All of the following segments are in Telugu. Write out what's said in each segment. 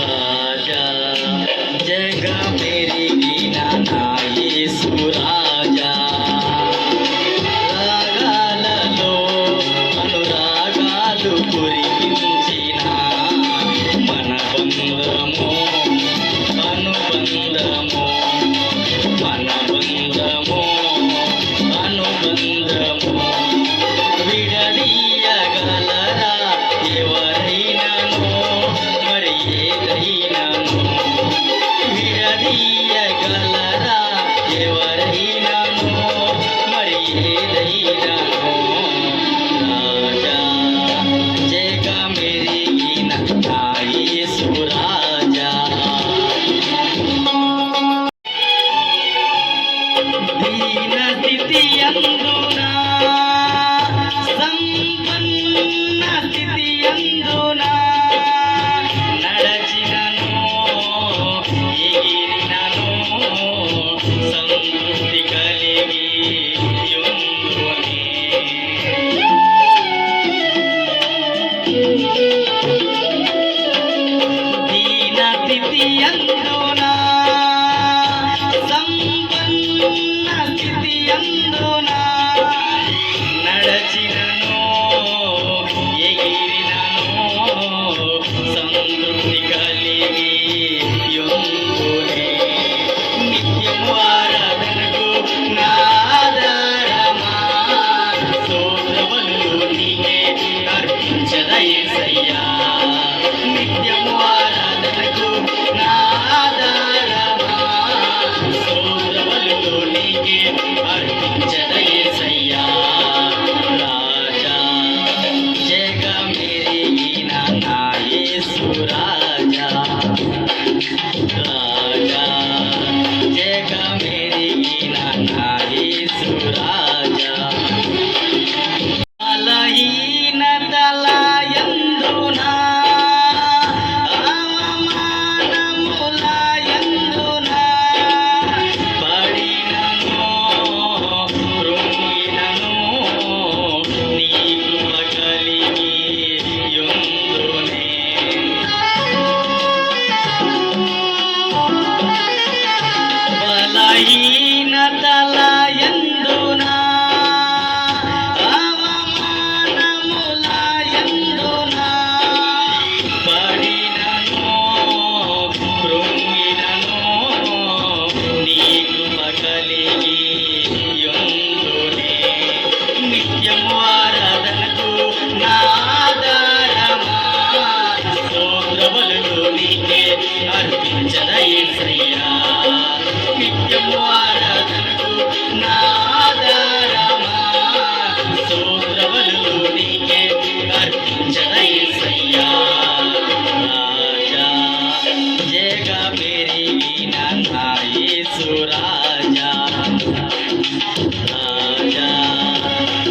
రాజా జగమెరిగిన నా యేసు రాజా, రాగాలలో అనురాగాలు కురిపించిన మన బంధము అనుబంధము, మన బంధము అనుబంధము విడదీయగలరా ఎవరైనాను, మరి ఏదైనాను విడదీయగలరా ఎవరైనాను, మరి ఏదైనాను. రాజా జగమెరిగిన నా యేసు రాజా, దీన స్థితియందునా సంపన్న స్థితియందునా నడచినను ఎగిరినను సంతృప్తి కలిగి యుందునే. దీన స్థితియందునా సంపన్న స్థితియందునా నడచినను ఎగిరినను సంతృప్తి కలిగి యుందునే. నిత్యము ఆరాధనకు నా ఆధారమా, స్తోత్రబలులు నీకే అర్పించదా యేసయ్యా. నిత్యము ఆరాధనకు నా ఆధారమా, స్తోత్రబలులు నీకే అర్పించదా యేసయ్యా. రాజా జగమెరిగిన నా యేసు రాజా, రాజా జగమెరిగిన నా యేసు రాజా. బలహీనతల యందునా అవమానముల యందునా పడినను కృంగినను నీ కృప కలిగి యుందునే. బలహీనతల యందునా అవమానముల యందునా పడినను కృంగినను నీ కృప కలిగి యుందునే. నిత్యము ఆరాధనకు నా ఆధారమా, స్తోత్రబలులు నీకే అర్పించదా యేసయ్యా. నిత్యము ఆరాధనకు నా ఆధారమా, స్తోత్రబలులు నీకే అర్పించదా యేసయ్యా. రాజా జగమెరిగిన నా యేసు రాజా, రాజా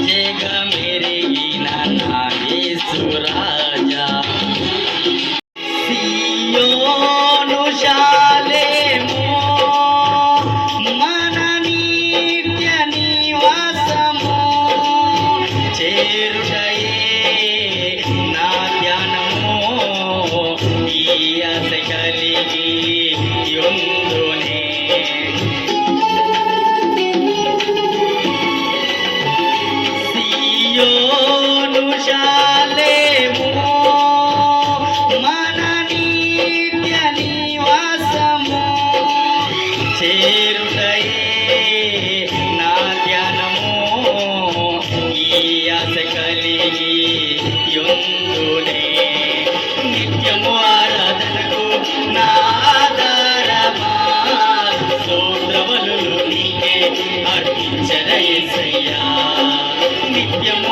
జగమెరిగిన నా యేసు రాజా. సియోను శాలేము మన నిత్య నివాసము చేరుటయే నా ధ్యానము, ఈ ఆశ కలిగి యుందునే. సియోను శాలేము మన నిత్య నివాసము చేరుటయే నా ధ్యానము, ఈ ఆశ కలిగి యుందునే. నిత్యము ఆరాధనకు నా ఆధారమా, స్తోత్రబలులు నీకే అర్పించదా యేసయ్యా. నిత్యము